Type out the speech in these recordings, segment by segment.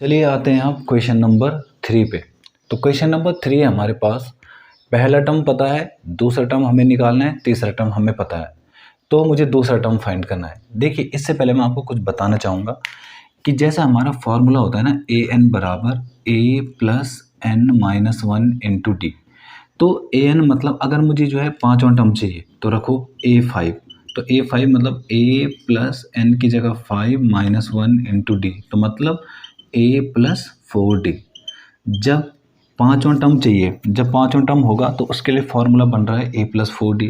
चलिए आते हैं आप क्वेश्चन नंबर 3 पे। तो क्वेश्चन नंबर 3 है हमारे पास। पहला टर्म पता है, दूसरा टर्म हमें निकालना है, तीसरा टर्म हमें पता है, तो मुझे दूसरा टर्म फाइंड करना है। देखिए इससे पहले मैं आपको कुछ बताना चाहूँगा कि जैसा हमारा फॉर्मूला होता है ना, ए एन बराबर a plus n minus one into D. तो ए एन मतलब अगर मुझे जो है पाँचवां टर्म चाहिए तो रखो ए फाइव। तो ए फाइव मतलब ए प्लस एन की जगह five minus one into D, तो मतलब ए प्लस फोर डी। जब पाँचवां टर्म चाहिए, जब पाँचवां टर्म होगा तो उसके लिए फॉर्मूला बन रहा है ए प्लस फोर डी।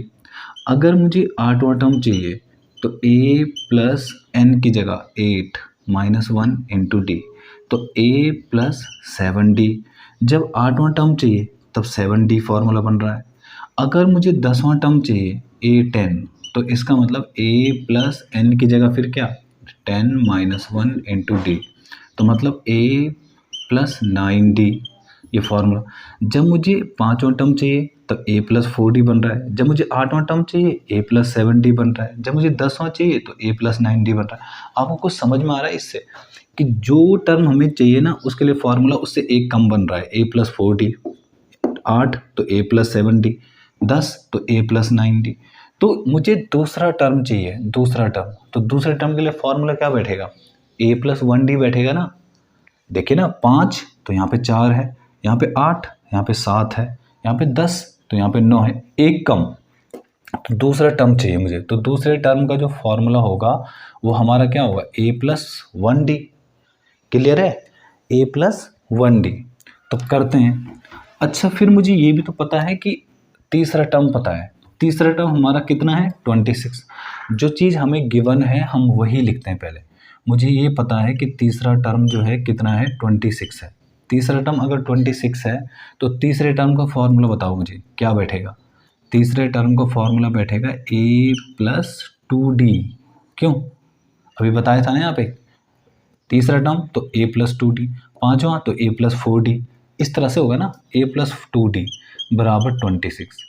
अगर मुझे आठवां टर्म चाहिए तो ए प्लस एन की जगह eight minus one into D, तो ए प्लस सेवन डी। जब आठवां टर्म चाहिए तब सेवन डी फॉर्मूला बन रहा है। अगर मुझे दसवां टर्म चाहिए ए टेन, तो इसका मतलब ए प्लस एन की जगह फिर क्या, ten minus one into D, तो मतलब ए प्लस नाइन डी, ये फॉर्मूला। जब मुझे पाँचवां टर्म चाहिए तब ए प्लस फोर डी बन रहा है। जब मुझे आठवां टर्म चाहिए ए प्लस सेवन डी बन रहा है। जब मुझे दसवां चाहिए तो ए प्लस नाइन डी बन रहा है। आपको कुछ समझ में आ रहा है इससे कि जो टर्म हमें चाहिए ना उसके लिए फॉर्मूला उससे एक कम बन रहा है, ए प्लस फोर डी। आठ तो ए प्लस सेवन डी, दस तो ए प्लस नाइन डी। तो मुझे दूसरा टर्म चाहिए, दूसरा टर्म। तो दूसरे टर्म के लिए फॉर्मूला क्या बैठेगा, ए प्लस वन डी बैठेगा ना। देखिए ना, पाँच तो यहाँ पे चार है, यहाँ पे आठ, यहाँ पे सात है, यहाँ पे दस तो यहाँ पे नौ है, एक कम। तो दूसरा टर्म चाहिए मुझे, तो दूसरे टर्म का जो फॉर्मूला होगा वो हमारा क्या होगा, ए प्लस वन डी। क्लियर है, ए प्लस वन डी। तो करते हैं। अच्छा फिर मुझे ये भी तो पता है कि तीसरा टर्म पता है। तीसरा टर्म हमारा कितना है, 26। जो चीज़ हमें गिवन है हम वही लिखते हैं पहले। मुझे ये पता है कि तीसरा टर्म जो है कितना है, 26 है। तीसरा टर्म अगर 26 है तो तीसरे टर्म का फॉर्मूला बताओ मुझे क्या बैठेगा। तीसरे टर्म का फॉर्मूला बैठेगा ए प्लस टू डी। क्यों, अभी बताया था ना यहाँ पे, तीसरा टर्म तो ए प्लस टू डी, पाँचवा तो ए प्लस फोर डी। इस तरह से होगा ना, ए प्लस टू डी बराबर 26।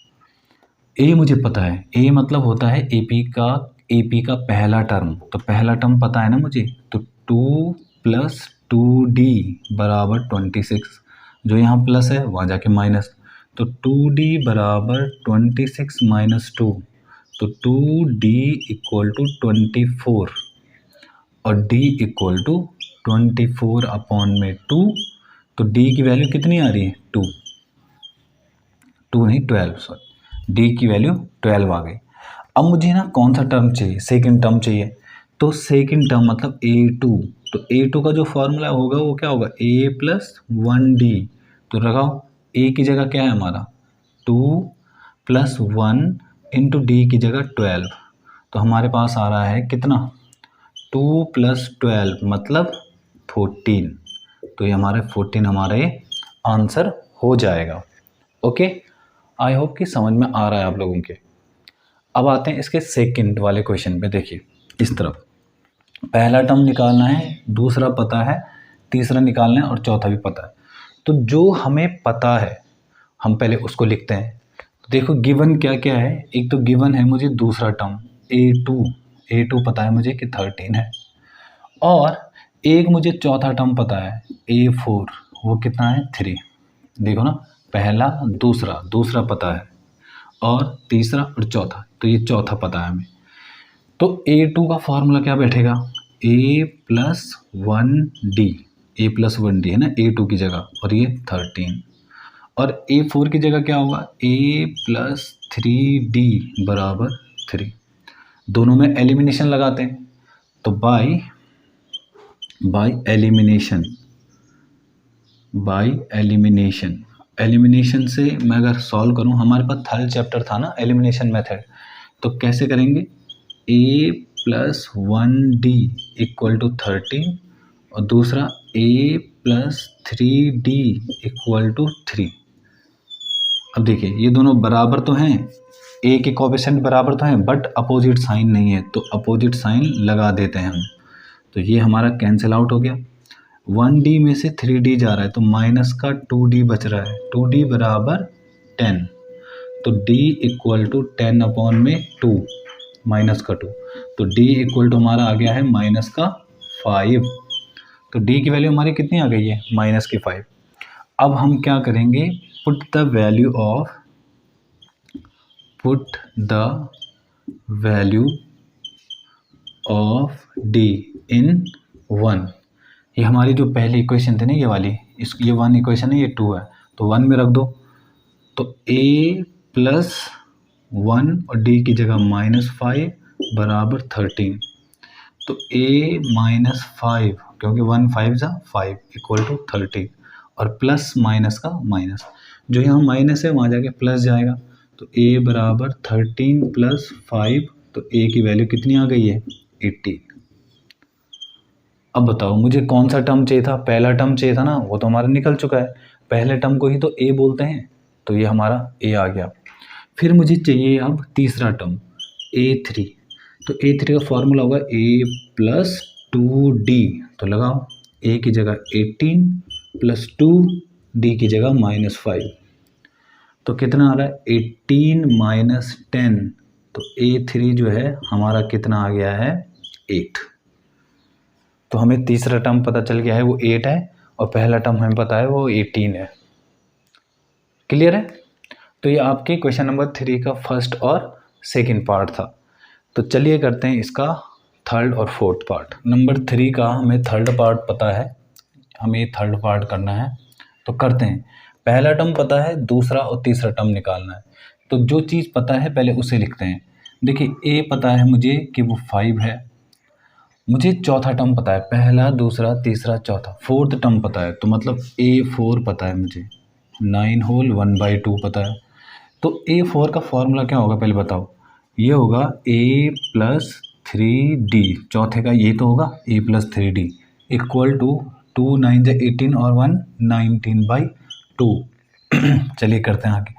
ए मुझे पता है, ए मतलब होता है एपी का पहला टर्म। तो पहला टर्म पता है ना मुझे, तो टू प्लस टू डी बराबर 26। जो यहाँ प्लस है वहाँ जाके माइनस, तो टू डी बराबर 26 माइनस टू, तो टू डी इक्वल टू 24 और d इक्वल टू 24 अपॉन में 2। तो d की वैल्यू कितनी आ रही है, 2, 2 नहीं 12, सॉरी, d की वैल्यू 12 आ गई। अब मुझे ना कौन सा टर्म चाहिए, सेकंड टर्म चाहिए। तो सेकंड टर्म मतलब a2। तो a2 का जो फॉर्मूला होगा वो क्या होगा, a प्लस वन डी। तो लगाओ, a की जगह क्या है हमारा, 2 प्लस वन इंटू डी की जगह 12। तो हमारे पास आ रहा है कितना, 2 प्लस 12 मतलब 14। तो ये हमारे 14 हमारे आंसर हो जाएगा। ओके, आई होप कि समझ में आ रहा है आप लोगों के। अब आते हैं इसके सेकंड वाले क्वेश्चन पे। देखिए इस तरफ पहला टर्म निकालना है, दूसरा पता है, तीसरा निकालना है और चौथा भी पता है। तो जो हमें पता है हम पहले उसको लिखते हैं। तो देखो गिवन क्या क्या है, एक तो गिवन है मुझे दूसरा टर्म a2 पता है मुझे कि 13 है, और एक मुझे चौथा टर्म पता है a4, वो कितना है, 3। देखो ना, पहला दूसरा पता है और तीसरा और चौथा, तो ये चौथा पता है हमें। तो a2 का फॉर्मूला क्या बैठेगा, a plus one D, A plus one D है ना a2 की जगह, और ये 13। और a4 की जगह क्या होगा, a प्लस थ्री डी बराबर 3। दोनों में एलिमिनेशन लगाते हैं, तो बाय एलिमिनेशन से मैं अगर सॉल्व करूं, हमारे पास थर्ड चैप्टर था ना एलिमिनेशन मेथड, तो कैसे करेंगे, a plus one D equal to 13 और दूसरा a plus three D equal to 3। अब देखिए ये दोनों बराबर तो हैं, a के कोएफिशिएंट बराबर तो हैं, बट अपोजिट साइन नहीं है, तो अपोजिट साइन लगा देते हैं हम। तो ये हमारा कैंसिल आउट हो गया। 1d में से 3d जा रहा है तो माइनस का 2d बच रहा है, 2d बराबर 10। तो d इक्वल टू 10 अपॉन में 2 माइनस का 2, तो d इक्वल टू हमारा आ गया है माइनस का 5। तो डी की वैल्यू हमारी कितनी आ गई है, -5। अब हम क्या करेंगे, put the value of d in 1। ये हमारी जो पहली इक्वेशन थी ना, ये वाली, ये 1 इक्वेशन है, ये 2 है, तो 1 में रख दो। तो a + 1 और d की जगह -5 बराबर 13। तो a - 5, क्योंकि 1 5 = 5 = 13, और प्लस माइनस का माइनस, जो यहाँ माइनस है वहाँ जाके प्लस जाएगा। तो a बराबर 13 + 5, तो a की वैल्यू कितनी आ गई है, 18। अब बताओ मुझे कौन सा टर्म चाहिए था, पहला टर्म चाहिए था ना, वो तो हमारा निकल चुका है, पहले टर्म को ही तो a बोलते हैं, तो ये हमारा a आ गया। फिर मुझे चाहिए अब तीसरा टर्म a3। तो a3 का फॉर्मूला होगा a + 2d, तो लगाओ, a की जगह 18 + 2, d की जगह -5, तो कितना आ रहा है, 18 - 10, तो a3 जो है हमारा कितना आ गया है, 8। तो हमें तीसरा टर्म पता चल गया है, वो 8 है, और पहला टर्म हमें पता है वो 18 है। क्लियर है? तो ये आपके क्वेश्चन नंबर 3 का फर्स्ट और सेकंड पार्ट था। तो चलिए करते हैं इसका थर्ड और फोर्थ पार्ट। नंबर 3 का हमें थर्ड पार्ट पता है, हमें थर्ड पार्ट करना है, तो करते हैं। पहला टर्म पता है, दूसरा और तीसरा टर्म निकालना है। तो जो चीज़ पता है पहले उसे लिखते हैं। देखिए a पता है मुझे कि वो 5 है, मुझे चौथा टर्म पता है, पहला दूसरा तीसरा चौथा, फोर्थ टर्म पता है, तो मतलब a4 पता है मुझे, 9 होल 1/2 पता है। तो a4 का फॉर्मूला क्या होगा पहले बताओ, ये होगा a + 3d, चौथे का ये तो होगा a + 3d = 2 9 = 18 और 1 19/2। चलिए करते हैं आगे।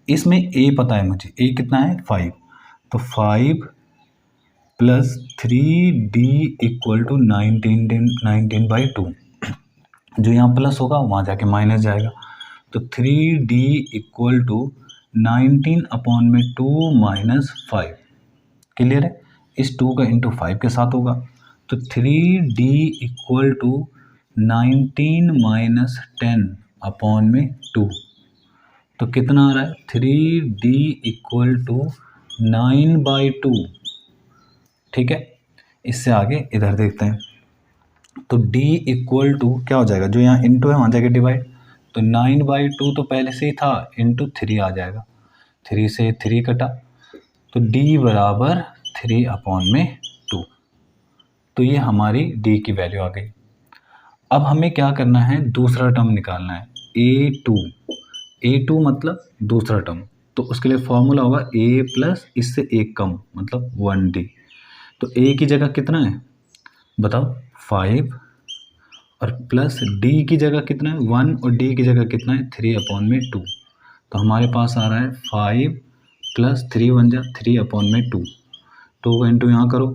इसमें a पता है मुझे, a कितना है, 5, तो 5 + 3d = 19/2, जो यहाँ प्लस होगा वहाँ जाके माइनस जाएगा, तो 3d = 19/2 - 5। क्लियर है? इस 2 का इंटू 5 के साथ होगा, तो 3d = 19 - 10/2, तो कितना आ रहा है, 3d = 9/2। ठीक है, इससे आगे इधर देखते हैं। तो d = क्या हो जाएगा, जो यहाँ इंटू है वहाँ जाके डिवाइड, तो 9/2 तो पहले से ही था, इंटू 3 आ जाएगा, 3 से 3 कटा, तो d बराबर 3/2। तो ये हमारी d की वैल्यू आ गई। अब हमें क्या करना है, दूसरा टर्म निकालना है, a2 मतलब दूसरा टर्म, तो उसके लिए फॉर्मूला होगा a + इससे एक कम मतलब 1d। तो a की जगह कितना है बताओ, 5, और प्लस d की जगह कितना है, 1, और d की जगह कितना है, 3/2। तो हमारे पास आ रहा है 5 + 3 = 3/2। 2 का इंटू यहाँ करो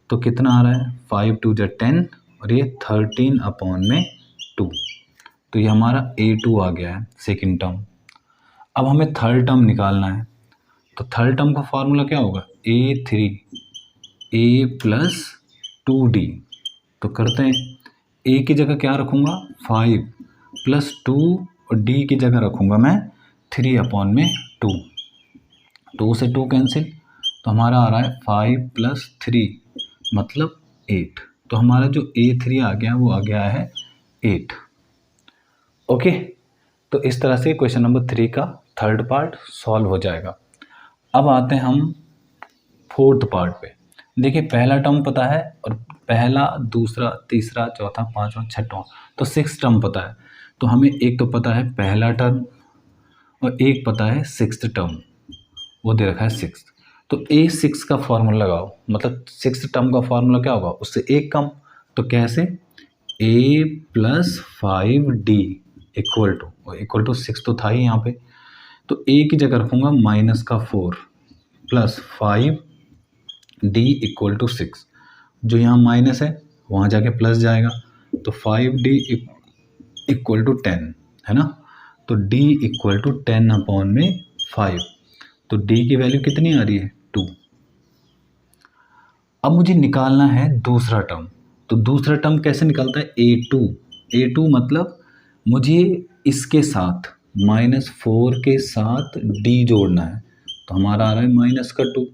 तो कितना आ रहा है, 5 2 = 10, और ये 13/2। तो ये हमारा a2 आ गया है, सेकंड टर्म। अब हमें थर्ड टर्म निकालना है, तो थर्ड टर्म का फॉर्मूला क्या होगा, a3 a + 2d। तो करते हैं, a की जगह क्या रखूँगा, 5 + 2, और d की जगह रखूँगा मैं 3/2। 2 से 2 कैंसिल, तो हमारा आ रहा है 5 + 3 मतलब 8। तो हमारा जो a3 आ गया वो आ गया है 8। ओके, तो इस तरह से क्वेश्चन नंबर 3 का थर्ड पार्ट सॉल्व हो जाएगा। अब आते हैं हम फोर्थ पार्ट पे। देखिए पहला टर्म पता है, और पहला दूसरा तीसरा चौथा पांचवा छठवां, तो 6 टर्म पता है। तो हमें एक तो पता है पहला टर्म, और एक पता है 6th टर्म, वो दे रखा है 6। तो a6 का फॉर्मूला लगाओ, मतलब 6th टर्म का फॉर्मूला क्या होगा, उससे एक कम, तो कैसे, a + 5d = 6 तो था ही यहाँ पे, तो a की जगह रखूँगा -4 + 5d = 6, जो यहाँ माइनस है वहाँ जाके प्लस जाएगा, तो 5d = 10 है ना, तो d = 10/5। तो d की वैल्यू कितनी आ रही है, 2। अब मुझे निकालना है दूसरा टर्म, तो दूसरा टर्म कैसे निकलता है, A2 मतलब मुझे इसके साथ -4 के साथ D जोड़ना है, तो हमारा आ रहा है -2।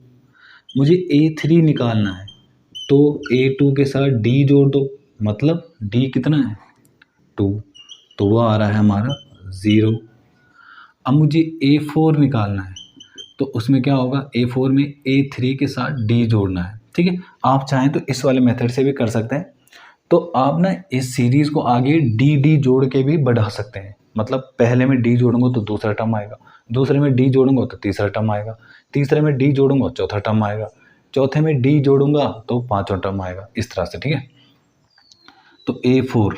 मुझे A3 निकालना है, तो A2 के साथ D जोड़ दो, मतलब D कितना है 2, तो वह आ रहा है हमारा 0। अब मुझे A4 निकालना है, तो उसमें क्या होगा, A4 में A3 के साथ D जोड़ना है। ठीक है, आप चाहें तो इस वाले मेथड से भी कर सकते हैं। तो आप ना इस सीरीज़ को आगे D जोड़ के भी बढ़ा सकते हैं। मतलब पहले में D जोड़ूंगा तो दूसरा टर्म आएगा, दूसरे में D जोड़ूंगा तो तीसरा टर्म आएगा, तीसरे में D जोड़ूंगा चौथा टर्म आएगा, चौथे में D जोड़ूंगा तो पांचवा टर्म आएगा, इस तरह से। ठीक है, तो A4,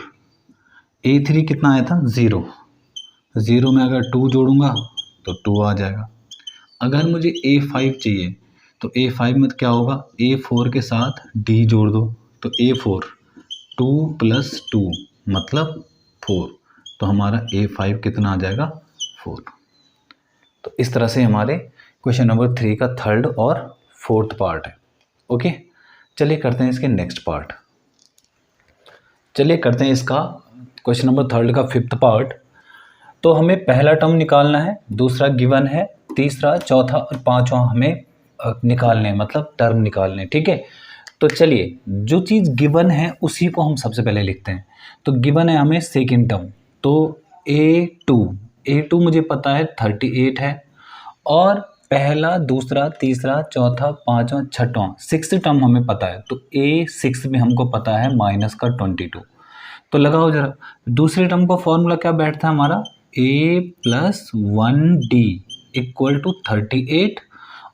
A3 कितना आया था 0, 0 में अगर 2 जोड़ूंगा तो 2 आ जाएगा। अगर मुझे A5 चाहिए तो A5 में क्या होगा, A4 के साथ D जोड़ दो, तो A4 2 + 2 मतलब 4, तो हमारा A5 कितना आ जाएगा 4। तो इस तरह से हमारे क्वेश्चन नंबर 3 का थर्ड और फोर्थ पार्ट है। ओके, चलिए करते हैं इसके नेक्स्ट पार्ट। चलिए करते हैं इसका क्वेश्चन नंबर थर्ड का फिफ्थ पार्ट। तो हमें पहला टर्म निकालना है, दूसरा गिवन है, तीसरा, चौथा और पांचवा हमें निकालने हैं, मतलब टर्म निकालने हैं। ठीक है, तो चलिए जो चीज़ गिवन है उसी को हम सबसे पहले लिखते हैं। तो गिवन है हमें सेकंड टर्म, तो A2 मुझे पता है 38 है, और पहला, दूसरा, तीसरा, चौथा, पांचवा, छठवां, सिक्स टर्म हमें पता है, तो A6 में हमको पता है -22। तो लगाओ जरा, दूसरे टर्म का फॉर्मूला क्या बैठता है हमारा, A+1D = 38,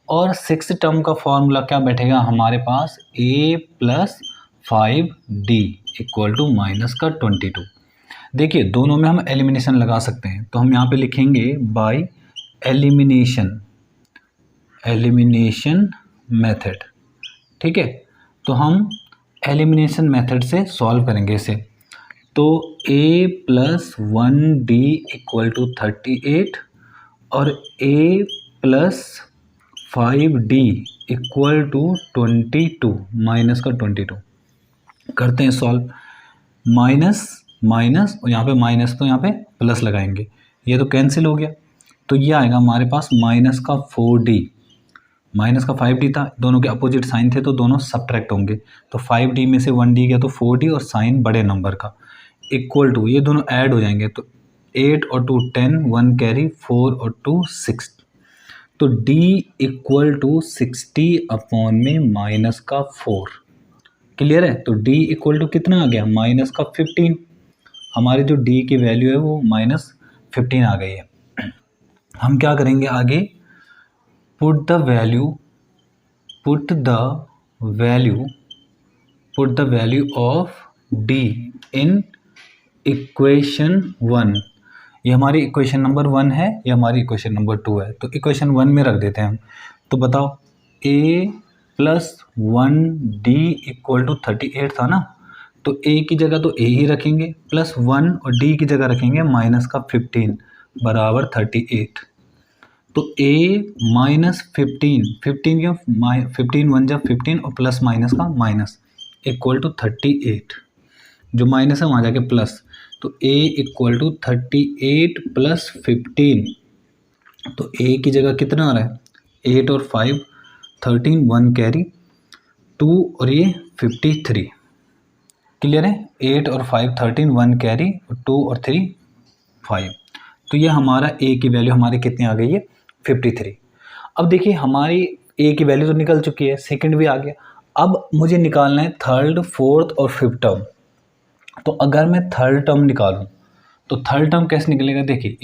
और सिक्स टर्म का फॉर्मूला क्या बैठेगा हमारे पास, A+5D = -22। देखिए दोनों में हम एलिमिनेशन लगा सकते हैं, तो हम यहाँ पे लिखेंगे बाय एलिमिनेशन मेथड। ठीक है, तो हम एलिमिनेशन मेथड से सॉल्व करेंगे इसे। तो A+1D = 38 और A+5D = 22 -22 करते हैं सॉल्व। माइनस माइनस और यहाँ पे माइनस, तो यहाँ पे प्लस लगाएंगे, ये तो कैंसिल हो गया, तो ये आएगा हमारे पास -4D, माइनस का 5D था, दोनों के अपोजिट साइन थे तो दोनों सब्ट्रैक्ट होंगे, तो 5D में से 1D गया तो 4D और साइन बड़े नंबर का इक्वल टू, ये दोनों ऐड हो जाएंगे, तो 8 और 2 10, 1 कैरी, 4 और 2 6, तो D = 60/4। क्लियर है, तो D = कितना आ गया, -15। हमारी जो D की वैल्यू है वो -15 आ गई है। हम क्या करेंगे आगे, put the value of D in equation 1। ये हमारी इक्वेशन नंबर 1 है, ये हमारी इक्वेशन नंबर 2 है, तो इक्वेशन 1 में रख देते हैं हम। तो बताओ, A+1D = 38 था ना, तो A की जगह तो A ही रखेंगे, +1 और D की जगह रखेंगे -15 बराबर 38। तो A -15, 15 क्यों, 15 1 जा 15 और प्लस माइनस का माइनस = 38, जो माइनस है वहाँ जाके प्लस, तो A = 38 + 15, तो A की जगह कितना आ रहा है, 8 और 5 13, 1 कैरी, 2 और ये 53। क्लियर है, 8 और 5 13, 1 कैरी, 2 और 3 5, तो ये हमारा A की वैल्यू हमारी कितनी आ गई है 53। अब देखिए हमारी A की वैल्यू तो निकल चुकी है, सेकंड भी आ गया, अब मुझे निकालना है थर्ड, फोर्थ और फिफ्थ टर्म। तो अगर मैं थर्ड टर्म निकालूं तो थर्ड टर्म कैसे निकलेगा, देखिए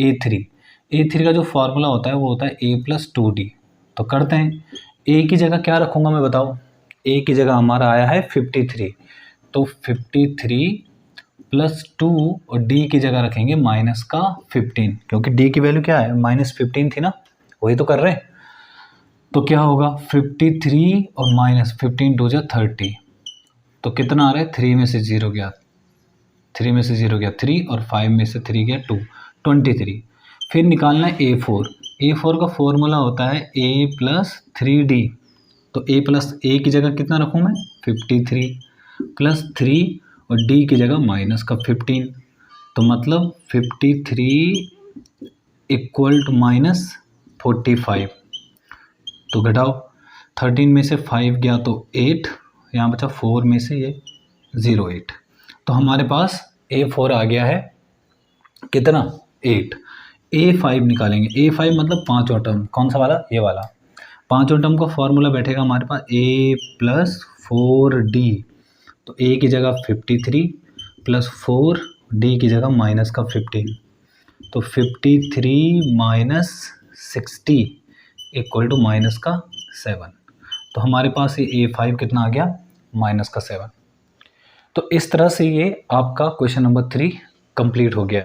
A3 का जो फॉर्मूला होता है वो होता है A+2D। तो करते हैं, A की जगह क्या रखूँगा मैं बताओ, A की जगह हमारा आया है 53, तो 53 + 2 और D की जगह रखेंगे -15, क्योंकि D की वैल्यू क्या है -15 थी ना, वही तो कर रहे हैं। तो क्या होगा 53 और -15 2 जा 30, तो कितना आ रहा है, 3 में से 0 गया, 3 में से 0 गया 3 और 5 में से 3 गया 2, 23। फिर निकालना है A4 का फॉर्मूला होता है A+3D, तो A की जगह कितना रखूँ मैं 53, प्लस 3 और डी की जगह माइनस का 15, तो मतलब 53 इक्वल टू माइनस 45। तो घटाओ, 13 में से 5 गया तो 8, यहाँ बचा 4 में से ये 08। तो हमारे पास A4 आ गया है कितना, 8। A5 निकालेंगे, A5 मतलब पाँचवा टर्म, कौन सा वाला, ये वाला। पाँचवा टर्म का फॉर्मूला बैठेगा हमारे पास A प्लस 4D, तो A की जगह 53 प्लस 4, D की जगह माइनस का 15, तो 53 माइनस 60 इक्वल टू माइनस का 7। तो हमारे पास ये A5 कितना आ गया, माइनस का 7। तो इस तरह से ये आपका क्वेश्चन नंबर 3 कंप्लीट हो गया।